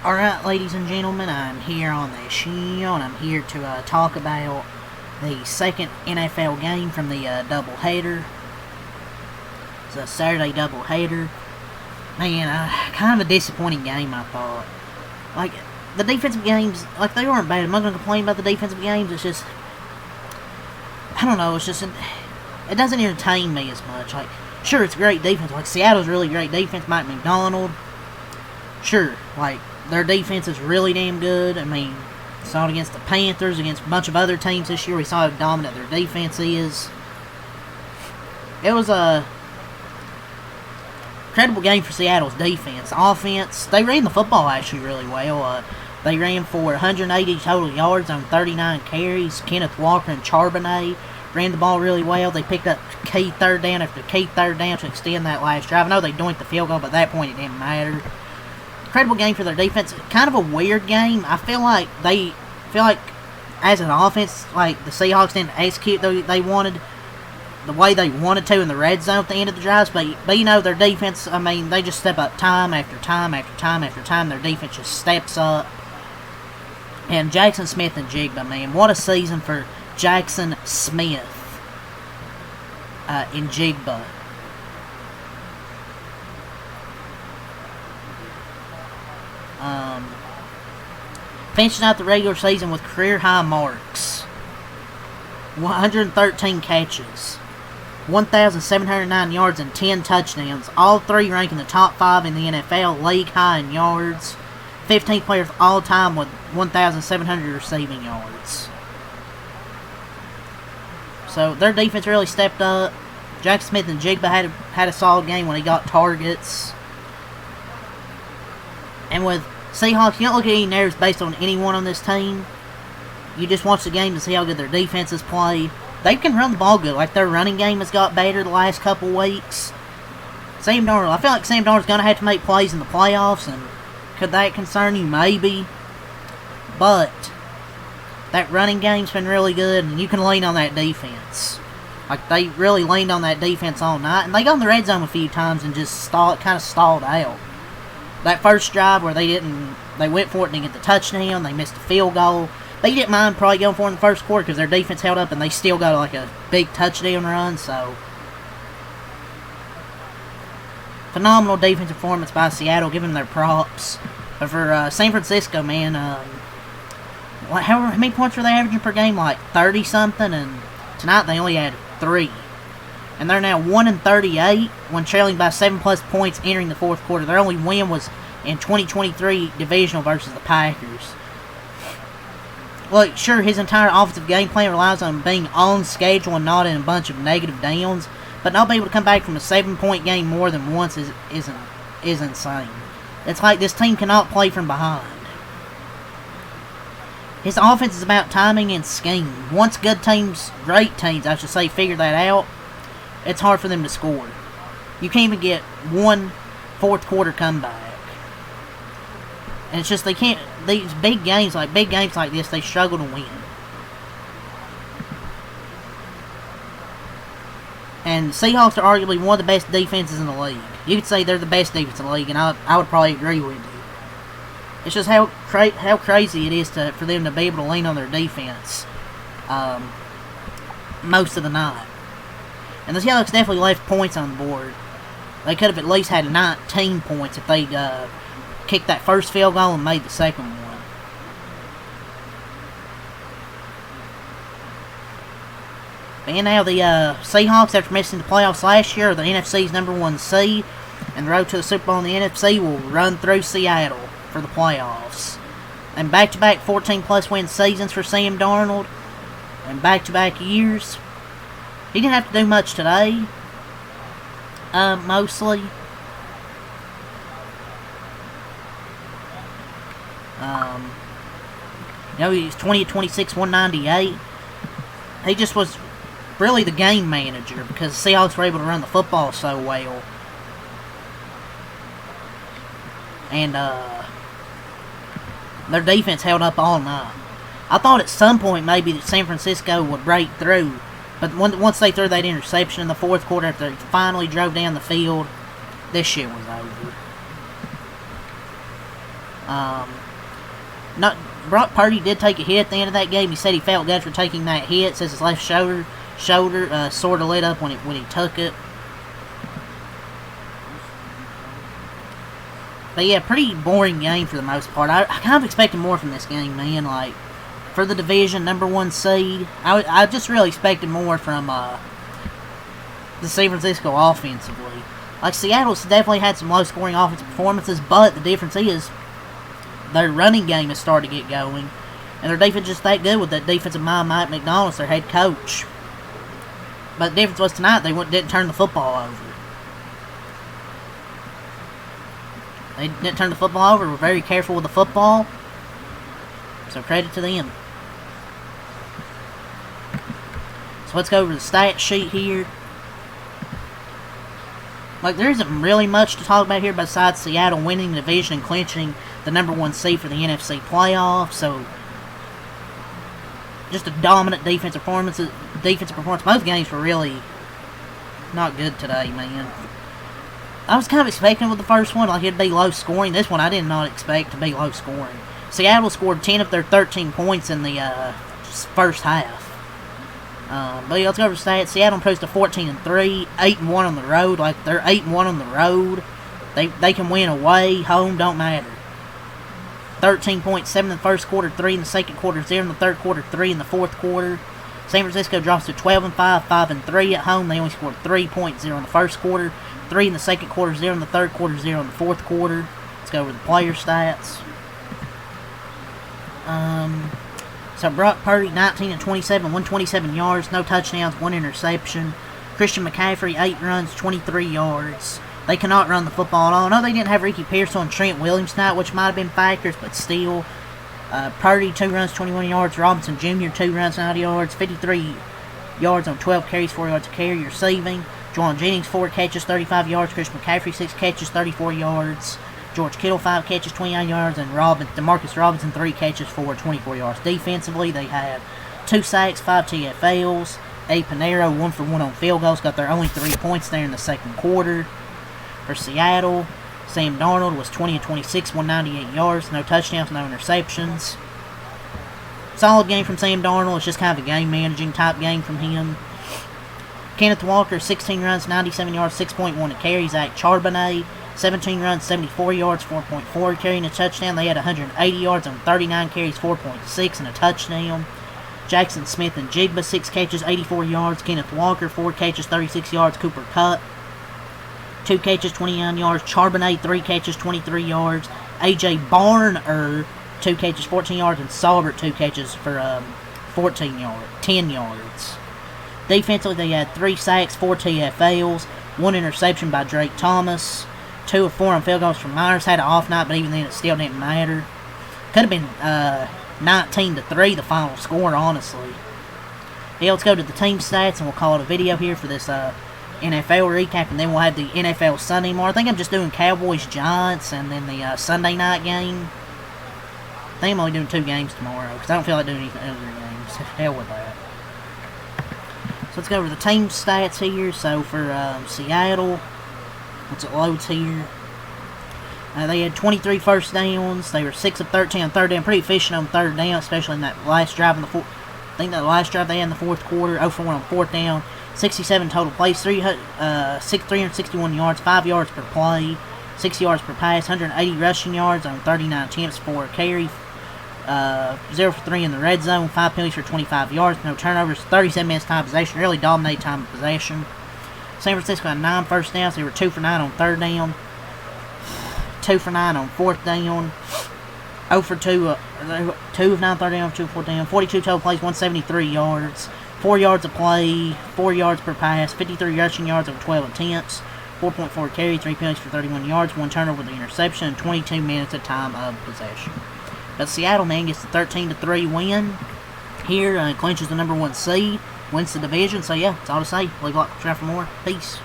Alright, ladies and gentlemen, I'm here on the show, and I'm here to talk about the second NFL game from the doubleheader. It's a Saturday doubleheader. Man, kind of a disappointing game, I thought. Like, the defensive games, like, they weren't bad. I'm not going to complain about the defensive games. It's just, I don't know, it's just, it doesn't entertain me as much. Like, sure, it's great defense. Like, Seattle's really great defense. Mike McDonald. Sure, like, their defense is really damn good. I mean, saw it against the Panthers, against a bunch of other teams this year. We saw how dominant their defense is. It was a incredible game for Seattle's defense. Offense, they ran the football actually really well. They ran for 180 total yards on 39 carries. Kenneth Walker and Charbonnet ran the ball really well. They picked up key third down after key third down to extend that last drive. I know they doinked the field goal, but at that point it didn't matter. Incredible game for their defense. Kind of a weird game. I feel like as an offense, like the Seahawks didn't execute the way they wanted to in the red zone at the end of the drives, but you know, their defense, I mean, they just step up time after time after time after time. Their defense just steps up. And Jackson Smith and Jigba, man, what a season for Jackson Smith and Jigba. Finishing out the regular season with career high marks. 113 catches. 1,709 yards and 10 touchdowns. All three rank in the top 5 in the NFL, league high in yards. 15th player of all time with 1,700 receiving yards. So their defense really stepped up. Jackson Smith and Jigba had a solid game when he got targets. And with Seahawks, you don't look at any narratives based on anyone on this team. You just watch the game to see how good their defenses play. They can run the ball good. Like, their running game has got better the last couple weeks. Sam Darnold, I feel like Sam Darnold's going to have to make plays in the playoffs, and could that concern you? Maybe. But that running game's been really good, and you can lean on that defense. Like, they really leaned on that defense all night, and they got in the red zone a few times and just kind of stalled out. That first drive where they went for it and didn't get the touchdown, they missed the field goal. They didn't mind probably going for it in the first quarter because their defense held up and they still got like a big touchdown run, so. Phenomenal defensive performance by Seattle, giving them their props. But for San Francisco, man, how many points were they averaging per game? Like 30-something, and tonight they only had 3. And they're now 1-38 when trailing by 7+ points entering the fourth quarter. Their only win was in 2023 divisional versus the Packers. Look, sure, his entire offensive game plan relies on being on schedule and not in a bunch of negative downs, but not being able to come back from a 7-point game more than once is insane. It's like this team cannot play from behind. His offense is about timing and scheme. Once great teams, I should say, figure that out, it's hard for them to score. You can't even get one fourth quarter comeback. And it's just they can't. These big games like this, they struggle to win. And Seahawks are arguably one of the best defenses in the league. You could say they're the best defense in the league, and I would probably agree with you. It's just how crazy it is for them to be able to lean on their defense most of the night. And the Seahawks definitely left points on the board. They could have at least had 19 points if they'd kicked that first field goal and made the second one. And now the Seahawks, after missing the playoffs last year, are the NFC's #1 seed, and the road to the Super Bowl in the NFC will run through Seattle for the playoffs. And back-to-back 14+ win seasons for Sam Darnold, and back-to-back years. He didn't have to do much today, mostly. He's 20-26, 198. He just was really the game manager because the Seahawks were able to run the football so well. And their defense held up all night. I thought at some point maybe that San Francisco would break through, but once they threw that interception in the fourth quarter after they finally drove down the field, this shit was over. Not Brock Purdy did take a hit at the end of that game. He said he felt good for taking that hit. Says his left shoulder sort of lit up when he took it. But yeah, pretty boring game for the most part. I kind of expected more from this game, man. Like, for the division, #1 seed, I just really expected more from the San Francisco offensively. Like, Seattle's definitely had some low-scoring offensive performances, but the difference is their running game has started to get going, and their defense is just that good with that defensive mind, Mike McDonald's, their head coach. But the difference was tonight, they didn't turn the football over. They didn't turn the football over. Were very careful with the football. So credit to them. So let's go over the stat sheet here. Like, there isn't really much to talk about here besides Seattle winning the division and clinching the #1 seed for the NFC playoffs. So, just a dominant defensive performance. Both games were really not good today, man. I was kind of expecting with the first one, like, it'd be low scoring. This one I did not expect to be low scoring. Seattle scored 10 of their 13 points in the first half. But yeah, let's go over the stats. Seattle improves to 14-3, 8-1 on the road. Like, they're 8-1 on the road. They can win away, home, don't matter. 13.7 in the first quarter, 3 in the second quarter, 0 in the third quarter, 3 in the fourth quarter. San Francisco drops to 12-5, 5-3 at home. They only scored 3.0 in the first quarter, 3 in the second quarter, 0 in the third quarter, 0 in the fourth quarter. Let's go over the player stats. So Brock Purdy, 19-27, 127 yards, no touchdowns, 1 interception. Christian McCaffrey, 8 runs, 23 yards. They cannot run the football at all. No, they didn't have Ricky Pearsall and Trent Williams tonight, which might have been factors, but still. Purdy, 2 runs, 21 yards. Robinson Jr., 2 runs, 90 yards. 53 yards on 12 carries, 4 yards a carry receiving. Juwan Jennings, 4 catches, 35 yards. Christian McCaffrey, 6 catches, 34 yards. George Kittle, 5 catches, 29 yards. And Demarcus Robinson, 3 catches for 24 yards. Defensively, they had 2 sacks, 5 TFLs. A Pinero, 1 for 1 on field goals. Got their only 3 points there in the second quarter. For Seattle, Sam Darnold was 20-26, 198 yards. No touchdowns, no interceptions. Solid game from Sam Darnold. It's just kind of a game-managing type game from him. Kenneth Walker, 16 runs, 97 yards, 6.1 a carry. Zach Charbonnet, 17 runs, 74 yards, 4.4 carrying a touchdown. They had 180 yards on 39 carries, 4.6 and a touchdown. Jackson Smith and Jigba, 6 catches, 84 yards. Kenneth Walker, 4 catches, 36 yards. Cooper Kupp, 2 catches, 29 yards. Charbonnet, 3 catches, 23 yards. A.J. Barner, 2 catches, 14 yards. And Saubert, 2 catches for 10 yards. Defensively, they had 3 sacks, 4 TFLs, 1 interception by Drake Thomas, 2 of 4 on field goals from Myers. Had an off night, but even then it still didn't matter. Could have been 19-3 the final score, honestly. Yeah, let's go to the team stats, and we'll call it a video here for this NFL recap, and then we'll have the NFL Sunday tomorrow. I think I'm just doing Cowboys-Giants, and then the Sunday night game. I think I'm only doing 2 games tomorrow, because I don't feel like doing any other games. Hell with that. So let's go over the team stats here. So for Seattle, once it loads here, they had 23 first downs. They were 6 of 13 on third down. Pretty efficient on third down, especially in that last drive in the fourth. I think that last drive they had in the fourth quarter. 0 for 1 on fourth down. 67 total plays. 361 yards. 5 yards per play. 6 yards per pass. 180 rushing yards on 39 attempts for a carry. 0 for 3 in the red zone. 5 penalties for 25 yards. No turnovers. 37 minutes time of possession. Really dominated time of possession. San Francisco had 9 first downs. They were 2 for 9 on third down. 2 for 9 on fourth down. 0 for 2. 2 of 9 third down. 2 for 4th down. 42 total plays. 173 yards. 4 yards a play. 4 yards per pass. 53 rushing yards on 12 attempts. 4.4 carry. 3 penalties for 31 yards. 1 turnover with the interception. And 22 minutes of time of possession. But Seattle, man, gets the 13-3 win here, clinches the #1 seed, wins the division. So, yeah, that's all to say. Leave a like, subscribe for more. Peace.